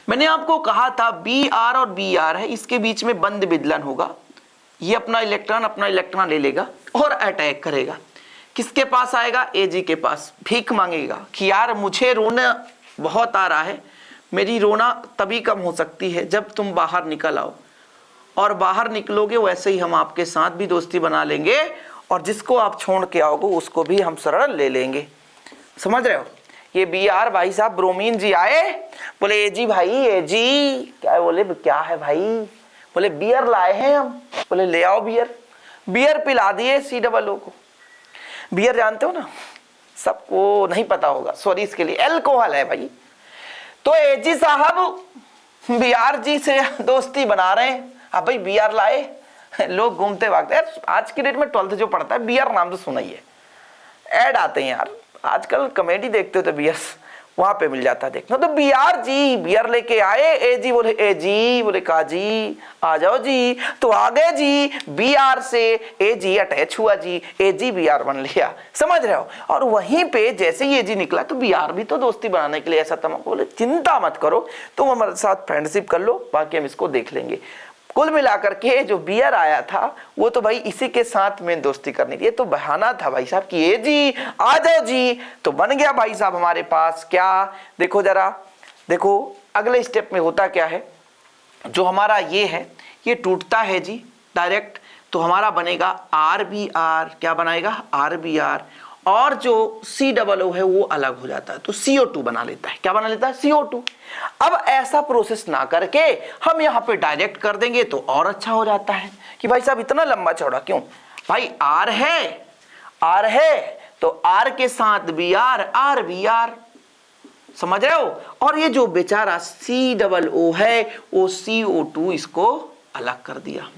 मैंने आपको कहा था Br और Br है, इसके बीच में बंद विदलन होगा। ये अपना इलेक्ट्रॉन ले लेगा और अटैक करेगा। किसके पास आएगा? Ag के पास। भीख मांगेगा कि यार मुझे रोना बहुत आ रहा है, मेरी रोना तभी कम हो सकती है जब तुम बाहर निकल आओ, और बाहर निकलोगे वैसे ही हम आपके साथ भी दोस्ती बना लेंगे, और जिसको आप छोड़ के आओगे उसको भी हम शरण ले लेंगे। समझ रहे हो? ये Br भाई साहब, ब्रोमीन जी आए, बोले Ag भाई, Ag क्या बोले, क्या है भाई? बोले बियर लाए हैं हम। बोले ले आओ बियर। बियर पिला दिए COO को। बियर जानते हो ना, सबको नहीं पता होगा, सॉरी इसके लिए, एल्कोहल है भाई। तो एजी साहब बियर जी से दोस्ती बना रहे हैं। अब भाई बियर लाए, लोग घूमते भागते यार, आज की डेट में 12th जो पढ़ता है बियर नाम तो सुना ही है, ऐड आते हैं यार, आजकल कॉमेडी देखते हो तो बियर वहां पे मिल जाता है देखना। तो बियर जी बियर लेके आए, ए जी बोले, ए जी बोले का जी आ जाओ जी, तो आ गए जी, बियर से ए जी अटैच हुआ जी, ए जी बियर बन लिया, समझ रहे हो। और वहीं पे जैसे ही ए जी निकला तो बियर भी तो दोस्ती बनाने के लिए ऐसा तमाम बोले चिंता मत करो, तुम हमारे साथ फ्रेंडशिप कर लो, बाकी हम इसको देख लेंगे। कुल मिलाकर के जो बियर आया था वो तो भाई इसी के साथ में दोस्ती करनी थी, ये तो बहाना था भाई साहब कि ये जी आ जाओ जी, तो बन गया भाई साहब हमारे पास क्या, देखो जरा, देखो अगले स्टेप में होता क्या है, जो हमारा ये है ये टूटता है जी डायरेक्ट, तो हमारा बनेगा आर बी आर, क्या बनाएगा आर बी आर, और जो COO है वो अलग हो जाता है, तो CO2 बना लेता है, क्या बना लेता है CO2। अब ऐसा प्रोसेस ना करके हम यहाँ पे डायरेक्ट कर देंगे तो और अच्छा हो जाता है कि भाई साहब इतना लंबा चौड़ा क्यों, भाई आर है तो आर के साथ बी आर बी आर, समझ रहे हो। और ये जो बेचारा COO है वो CO2 इसको अलग कर दिया,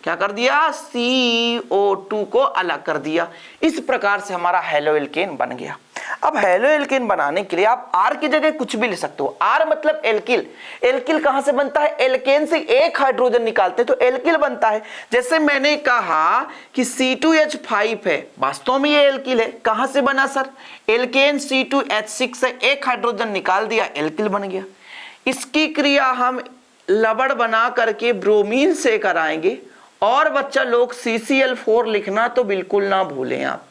क्या कर दिया, CO2 को अलग कर दिया। इस प्रकार से हमारा हेलोएल्केन बन गया। अब हेलोएल्केन बनाने के लिए आप R की जगह कुछ भी ले सकते हो, R मतलब एल्किल, एल्किल कहां से बनता है, एल्केन से एक हाइड्रोजन निकालते हैं तो एल्किल बनता है। जैसे मैंने कहा कि C2H5 है, वास्तव में ये एल्किल है, कहां से बना सर, एल्केन C2H6 से एक हाइड्रोजन निकाल दिया, एल्किल बन गया। इसकी क्रिया हम लवण बना करके ब्रोमीन से कराएंगे। और बच्चा लोग CCl4 लिखना तो बिल्कुल ना भूलें आप,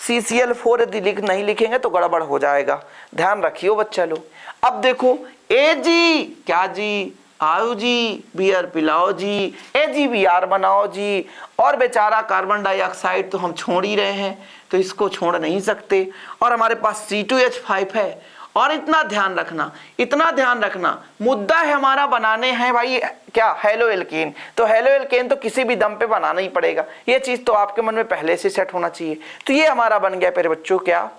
CCl4 यदि नहीं लिखेंगे तो गड़बड़ हो जाएगा, ध्यान रखियो बच्चा लोग। अब देखो ए जी, क्या जी, आओ जी बियर पिलाओ जी, ए जी बियर बनाओ जी। और बेचारा कार्बन डाइऑक्साइड तो हम छोड़ ही रहे हैं, तो इसको छोड़ नहीं सकते, और हमारे पास C2H5 है। और इतना ध्यान रखना, मुद्दा है हमारा बनाने हैं भाई क्या, हेलोएल्केन। तो हेलोएल्केन तो किसी भी दम पे बनाना ही पड़ेगा, ये चीज तो आपके मन में पहले से सेट होना चाहिए। तो ये हमारा बन गया प्यारे बच्चों, क्या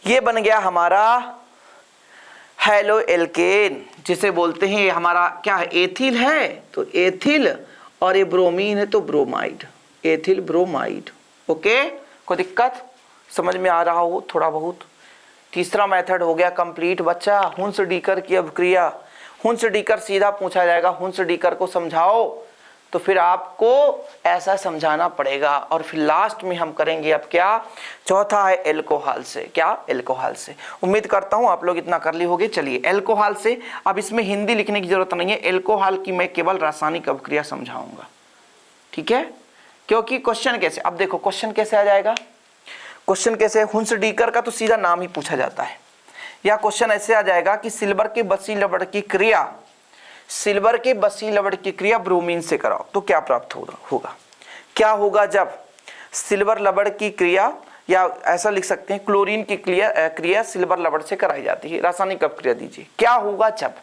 ये बन गया हमारा हेलोएल्केन, जिसे बोलते हैं हमारा क्या है, एथिल है तो एथिल, और ये ब्रोमीन है तो ब्रोमाइड, एथिल ब्रोमाइड। ओके, कोई दिक्कत समझ में आ रहा हो थोड़ा बहुत। तीसरा मेथड हो गया कंप्लीट बच्चा, हुंस डीकर की अभिक्रिया। हुंस डीकर सीधा पूछा जाएगा, हुंस डीकर को समझाओ, तो फिर आपको ऐसा समझाना पड़ेगा। और फिर लास्ट में हम करेंगे अब क्या, चौथा है एल्कोहल से, क्या एल्कोहल से। उम्मीद करता हूं आप लोग इतना कर ली होगी। चलिए एल्कोहल से, अब इसमें हिंदी लिखने की जरूरत नहीं है, एल्कोहल की मैं केवल रासायनिक अभिक्रिया समझाऊंगा, ठीक है। क्योंकि क्वेश्चन कैसे, अब देखो क्वेश्चन कैसे आ जाएगा, क्वेश्चन कैसे, हुंस डीकर का तो सीधा नाम ही पूछा जाता है, या क्वेश्चन ऐसे आ जाएगा कि सिल्वर के बसी लवण की क्रिया, सिल्वर के बसी लवण की क्रिया ब्रोमीन से कराओ तो क्या प्राप्त होगा, क्या होगा जब सिल्वर लवण की क्रिया, या ऐसा लिख सकते हैं क्लोरीन की क्रिया सिल्वर लवण से कराई जाती है, रासायनिक अभिक्रिया दीजिए, क्या होगा जब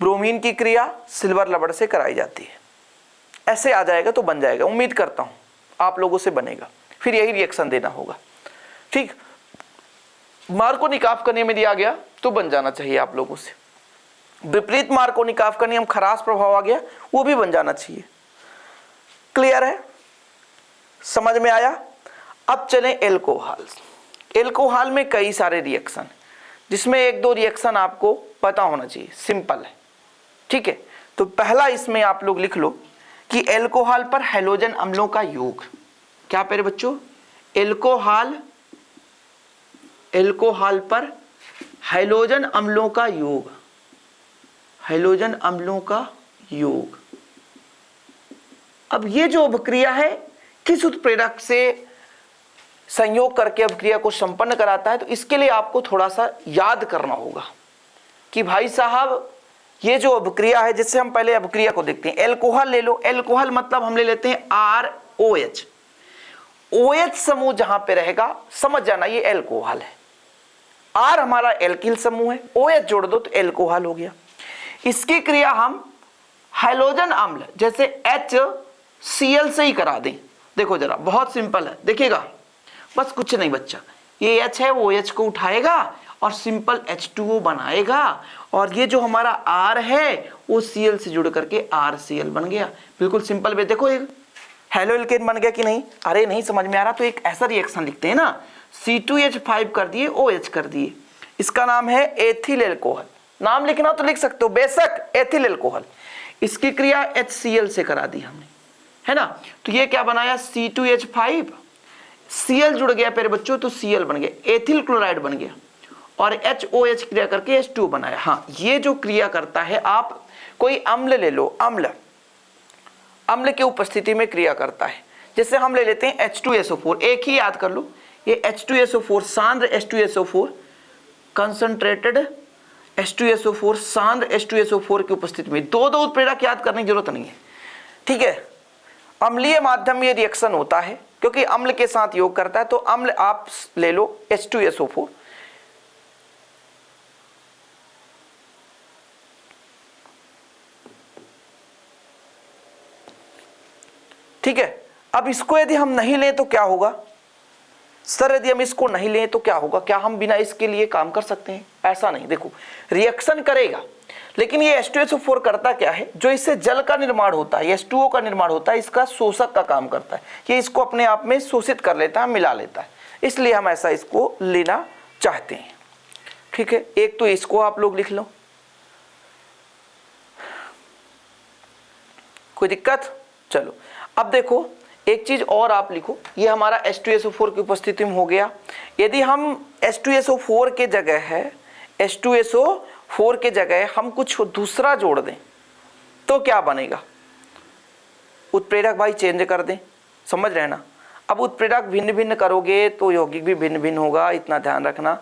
ब्रोमीन की क्रिया सिल्वर लवण से कराई जाती है। ऐसे आ जाएगा तो बन जाएगा, उम्मीद करता हूं आप लोगों से बनेगा, फिर यही रिएक्शन देना होगा, ठीक। मार्कोनिकाफ करने में दिया गया तो बन जाना चाहिए आप लोगों से, विपरीत मार्कोनिकाफ का नियम खरास प्रभाव आ गया वो भी बन जाना चाहिए। क्लियर है, समझ में आया। अब चलें एल्कोहल। एल्कोहल में कई सारे रिएक्शन, जिसमें एक दो रिएक्शन आपको पता होना चाहिए, सिंपल है, ठीक है। तो पहला इसमें आप लोग लिख लो कि एल्कोहल पर हैलोजन अम्लों का योग, क्या प्यारे बच्चों, एल्कोहल पर हैलोजन अम्लों का योग, हैलोजन अम्लों का योग। अब ये जो अभिक्रिया है किस उत्प्रेरक से संयोग करके अभिक्रिया को संपन्न कराता है, तो इसके लिए आपको थोड़ा सा याद करना होगा कि भाई साहब ये जो अभिक्रिया है, जिससे हम पहले अभिक्रिया को देखते हैं। एल्कोहल ले लो, एल्कोहल मतलब हम ले लेते हैं ROH, OH समूह जहां पे रहेगा समझ जाना ये एल्कोहल है। R हमारा एल्किल समूह है, OH जोड़ दो तो एल्कोहल हो गया। इसकी क्रिया हम हैलोजन अम्ल जैसे HCl से ही करा दें। देखो जरा बहुत सिंपल है, देखिएगा बस कुछ नहीं बच्चा, ये H है वो OH को उठाएगा और सिंपल H2O बनाएगा, और ये जो हमारा R है वो Cl से जुड़ करके RCl बन गया। बिल्कुल सिंपल वे, देखो एक हेलो एल्केन बन गया कि नहीं। अरे नहीं समझ में आ रहा तो एक ऐसा रिएक्शन लिखते हैं ना, C2H5 कर दिए OH कर दिए, इसका नाम है एथिल एल्कोहल। नाम लिखना तो लिख सकते हो बेशक, एथिल एल्कोहल। इसकी क्रिया HCl से करा दी हमने, है ना। तो ये क्या बनाया, C2H5 Cl जुड़ गया प्यारे बच्चों, तो Cl बन गया, एथिल क्लोराइड बन गया, और HOH क्रिया करके H2 बनाया। हाँ, ये जो क्रिया करता है, आप कोई अम्ल ले लो, अम्ल की उपस्थिति में क्रिया करता है। जैसे हम ले लेते हैं H2SO4, एक ही याद कर लो, ये H2SO4 सांद्र H2SO4, concentrated H2SO4 सांद्र H2SO4 की उपस्थिति में दो उत्प्रेरक याद करने की जरूरत नहीं है, ठीक है। अम्लीय माध्यम में ये रिएक्शन होता है क्योंकि अम्ल के साथ योग करता है, तो अम्ल आप ले लो H2SO4, ठीक है। अब इसको यदि हम नहीं लें तो क्या होगा सर, यदि हम इसको नहीं लें तो क्या होगा, क्या हम बिना इसके लिए काम कर सकते हैं? ऐसा नहीं, देखो रिएक्शन करेगा, लेकिन ये H2SO4 करता क्या है, जो इससे जल का निर्माण होता है, H2O का निर्माण होता है, इसका शोषक का काम करता है, ये इसको अपने आप में शोषित कर लेता है, मिला लेता है, इसलिए हम ऐसा इसको लेना चाहते हैं, ठीक है। एक तो इसको आप लोग लिख लो, कोई दिक्कत? चलो अब देखो एक चीज और आप लिखो, ये हमारा H2SO4 की उपस्थिति में हो गया। यदि हम H2SO4 के जगह है, H2SO4 के जगह हम कुछ दूसरा जोड़ दें तो क्या बनेगा, उत्प्रेरक भाई चेंज कर दें, समझ रहे ना। अब उत्प्रेरक भिन्न भिन्न करोगे तो यौगिक भी भिन्न भिन्न होगा, इतना ध्यान रखना।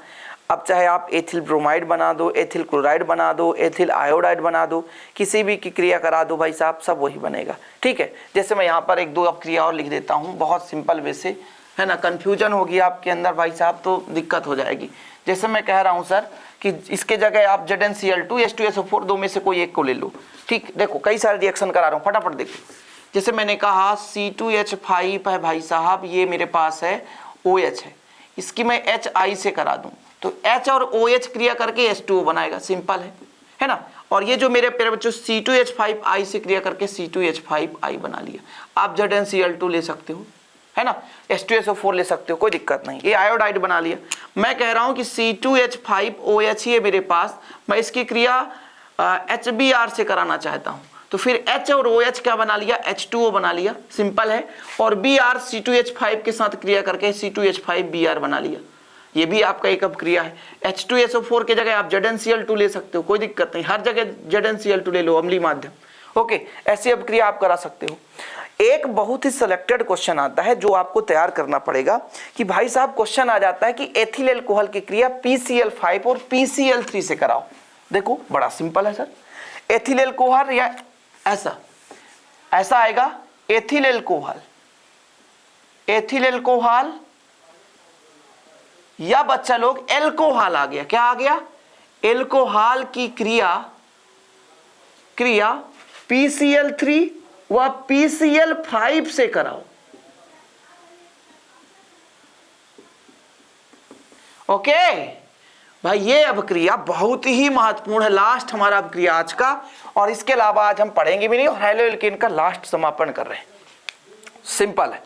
अब चाहे आप एथिल ब्रोमाइड बना दो, एथिल क्लोराइड बना दो, एथिल आयोडाइड बना दो, किसी भी की क्रिया करा दो भाई साहब, सब वही बनेगा, ठीक है। जैसे मैं यहाँ पर एक दो अब क्रिया और लिख देता हूँ, बहुत सिंपल वे से, है ना। कन्फ्यूजन होगी आपके अंदर भाई साहब तो दिक्कत हो जाएगी। जैसे मैं कह रहा हूँ सर कि इसके जगह आप ZnCl2 H2SO4 दो में से कोई एक को ले लो, ठीक। देखो कई सारे रिएक्शन करा रहा हूँ, फटाफट देखो। जैसे मैंने कहा C2H5 है भाई साहब, ये मेरे पास है OH है, इसकी मैं HI से करा दूं तो H और OH क्रिया करके H2O बनाएगा, सिंपल है ना। और ये जो मेरे प्यारे बच्चों C2H5I से क्रिया करके C2H5I बना लिया। आप ZnCl2 ले सकते हो, है ना, H2SO4 ले सकते हो, कोई दिक्कत नहीं। ये आयोडाइड बना लिया। मैं कह रहा हूं कि C2H5OH ही है मेरे पास, मैं इसकी क्रिया HBr से कराना चाहता हूं, तो फिर H और OH क्या बना लिया, H2O बना लिया, सिंपल है। और Br C2H5 के साथ क्रिया करके C2H5Br बना लिया, ये भी आपका एक अब क्रिया है। H2SO4 के जगह आप ZnCl2 ले सकते हो, कोई दिक्कत नहीं, हर जगह ZnCl2 ले लो, अम्लीय माध्यम, ओके। ऐसी अब क्रिया आप करा सकते हो। एक बहुत ही सिलेक्टेड क्वेश्चन आता है जो आपको तैयार करना पड़ेगा कि भाई साहब ऐसा आ जाता है कि एथिल एल्कोहल की क्रिया PCl5 और PCl3 से कराओ। देखो बड़ा सिंपल है सर, एथिल एल्कोहल या ऐसा आएगा, एथिल एल्कोहल या बच्चा लोग एल्कोहल आ गया, क्या आ गया, एल्कोहल की क्रिया PCl3 व PCl5 से कराओ, ओके भाई। ये अब क्रिया बहुत ही महत्वपूर्ण है, लास्ट हमारा अब क्रिया आज का, और इसके अलावा आज हम पढ़ेंगे भी नहीं, और हेलो एल्केन का लास्ट समापन कर रहे हैं, सिंपल है,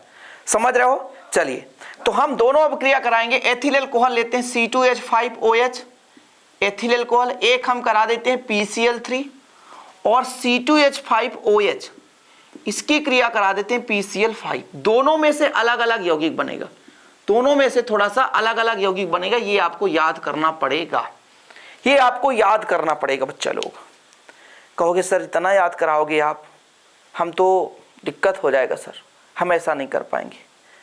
समझ रहे हो। चलिए तो हम दोनों अब क्रिया कराएंगे। एथिल एल्कोहल लेते हैं C2H5OH, एथिल एल्कोहल एक हम करा देते हैं PCl3, और C2H5OH इसकी क्रिया करा देते हैं PCl5। दोनों में से अलग अलग यौगिक बनेगा, दोनों में से थोड़ा सा अलग अलग यौगिक बनेगा, ये आपको याद करना पड़ेगा, ये आपको याद करना पड़ेगा बच्चा लोग। कहोगे सर इतना याद कराओगे आप, हम तो दिक्कत हो जाएगा सर, हम ऐसा नहीं कर पाएंगे,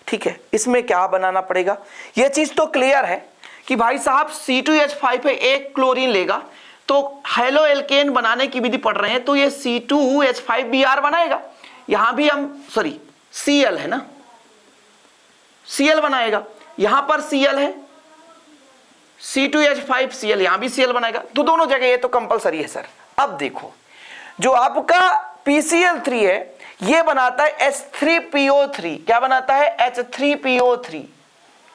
ठीक है। इसमें क्या बनाना पड़ेगा, ये चीज तो क्लियर है कि भाई साहब C2H5 पे एक क्लोरीन लेगा तो हेलो एल्केन बनाने की विधि पढ़ रहे हैं, तो ये C2H5Br बनाएगा, यहां भी हम सॉरी Cl है ना, Cl बनाएगा, यहां पर Cl है, C2H5Cl यहां भी Cl बनाएगा, तो दोनों जगह ये तो कंपलसरी है सर। अब देखो जो आपका PCl3 है ये बनाता है H3PO3, क्या बनाता है, H3PO3,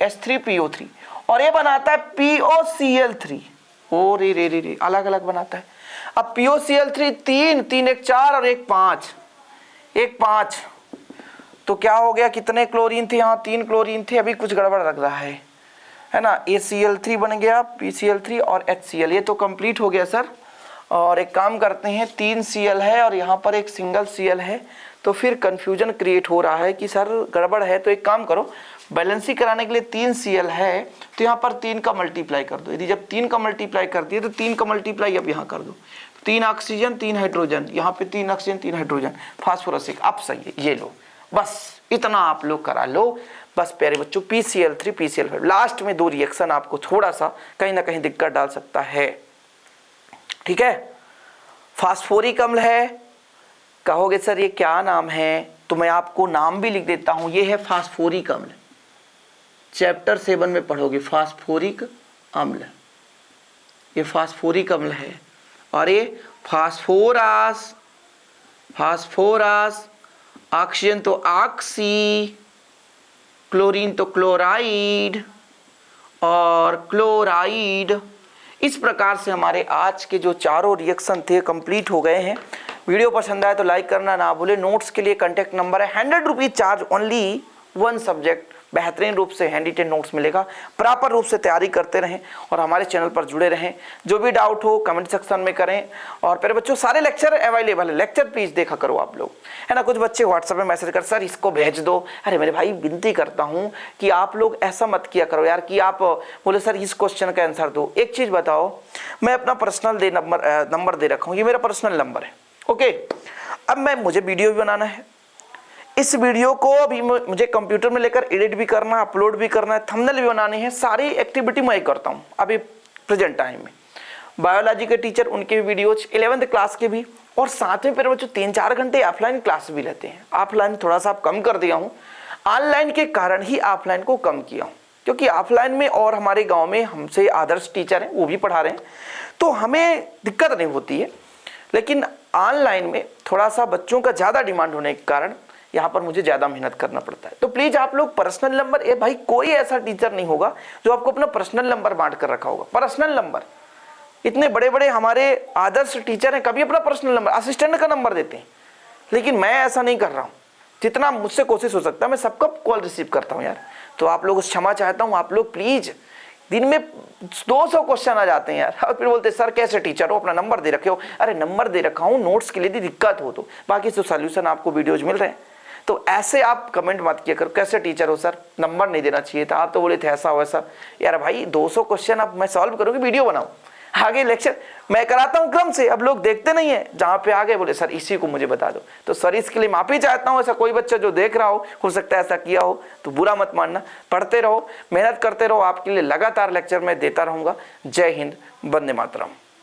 H3PO3 और ये बनाता है POCl3। ओ रे रे रे रे, अलग अलग बनाता है। अब POCl3 तीन एक 4 और एक 5, एक 5, तो क्या हो गया, कितने क्लोरीन थे यहाँ, 3 क्लोरीन थे, अभी कुछ गड़बड़ लग रहा है ना। ACl3 बन गया, PCl3 और HCl, ये तो कंप्लीट हो गया सर। और एक काम करते हैं, 3 Cl है और यहाँ पर एक सिंगल Cl है, तो फिर कंफ्यूजन क्रिएट हो रहा है कि सर गड़बड़ है। तो एक काम करो, बैलेंसी कराने के लिए 3 Cl है तो यहाँ पर 3 का मल्टीप्लाई कर दो। यदि जब 3 का मल्टीप्लाई कर दिए तो 3 का मल्टीप्लाई अब यहाँ कर दो, 3 ऑक्सीजन 3 हाइड्रोजन, यहाँ पे 3 ऑक्सीजन 3 हाइड्रोजन, फास्फोरस एक। अब सही है, ये लो, बस इतना आप लोग करा लो बस प्यारे बच्चों। PCl3 PCl5 लास्ट में 2 रिएक्शन आपको थोड़ा सा कहीं ना कहीं दिक्कत डाल सकता है, ठीक है। फास्फोरिक अम्ल है, कहोगे सर ये क्या नाम है, तो मैं आपको नाम भी लिख देता हूं, ये है फास्फोरिक अम्ल। चैप्टर 7 में पढ़ोगे फास्फोरिक अम्ल, ये फास्फोरिक अम्ल है। और ये फास्फोरस, फास्फोरस, ऑक्सीजन तो ऑक्सी, क्लोरीन तो क्लोराइड और क्लोराइड। इस प्रकार से हमारे आज के जो चारों रिएक्शन थे कंप्लीट हो गए हैं। वीडियो पसंद आए तो लाइक करना ना भूले। नोट्स के लिए कांटेक्ट नंबर है, 100 रुपीज चार्ज, ओनली 1 सब्जेक्ट। बेहतरीन रूप से हैंडी टेन नोट्स मिलेगा। प्रॉपर रूप से तैयारी करते रहें और हमारे चैनल पर जुड़े रहें। जो भी डाउट हो कमेंट सेक्शन में करें। और मेरे बच्चों सारे लेक्चर अवेलेबल है, लेक्चर प्लीज देखा करो आप लोग, है ना। कुछ बच्चे व्हाट्सएप में मैसेज कर, सर इसको भेज दो। अरे मेरे भाई विनती करता हूँ कि आप लोग ऐसा मत किया करो यार कि आप बोले सर इस क्वेश्चन का आंसर दो। एक चीज बताओ, मैं अपना पर्सनल नंबर दे रखा हूँ, ये मेरा पर्सनल नंबर है, ओके। अब मुझे वीडियो भी बनाना है, इस वीडियो को अभी मुझे कंप्यूटर में लेकर एडिट भी करना, अपलोड भी करना है, थंबनेल भी बनाने हैं, सारी एक्टिविटी मैं करता हूँ अभी प्रेजेंट टाइम में। बायोलॉजी के टीचर उनके भी वीडियोज, 11th क्लास के भी, और साथ में मेरे बच्चों 3-4 घंटे ऑफलाइन क्लास भी लेते हैं। ऑफलाइन थोड़ा सा कम कर दिया हूँ, ऑनलाइन के कारण ही ऑफलाइन को कम किया हूँ, क्योंकि ऑफलाइन में और हमारे गाँव में हमसे आदर्श टीचर हैं, वो भी पढ़ा रहे हैं, तो हमें दिक्कत नहीं होती है। लेकिन ऑनलाइन में थोड़ा सा बच्चों का ज़्यादा डिमांड होने के कारण यहाँ पर मुझे ज़्यादा मेहनत करना पड़ता है। तो प्लीज़ आप लोग पर्सनल नंबर, ये भाई कोई ऐसा टीचर नहीं होगा जो आपको अपना पर्सनल नंबर बांट कर रखा होगा। पर्सनल नंबर, इतने बड़े बड़े हमारे आदर्श टीचर हैं, कभी अपना पर्सनल नंबर असिस्टेंट का नंबर देते हैं, लेकिन मैं ऐसा नहीं कर रहा हूँ। जितना मुझसे कोशिश हो सकता है मैं सबका कॉल रिसीव करता हूँ यार। तो आप लोग क्षमा चाहता हूँ, आप लोग प्लीज़, दिन में 200 क्वेश्चन आ जाते हैं यार, और फिर बोलते सर कैसे टीचर हो, अपना नंबर दे रखे हो। अरे नंबर दे रखा हूँ नोट्स के लिए, यदि दिक्कत हो तो, बाकी तो सोल्यूशन आपको वीडियोज मिल रहे हैं। तो ऐसे आप कमेंट मत किया करो कैसे टीचर हो सर, नंबर नहीं देना चाहिए था, आप तो बोले थे ऐसा वैसा। यार भाई 200 क्वेश्चन अब मैं सॉल्व करूँगी, वीडियो बनाऊँ, आगे लेक्चर मैं कराता हूँ क्रम से। अब लोग देखते नहीं है, जहाँ पे आ गए बोले सर इसी को मुझे बता दो। तो सर इसके लिए माफ़ी चाहता हूँ। ऐसा कोई बच्चा जो देख रहा हो सकता है ऐसा किया हो, तो बुरा मत मानना। पढ़ते रहो, मेहनत करते रहो, आपके लिए लगातार लेक्चर मैं देता रहूँगा। जय हिंद, वंदे मातरम।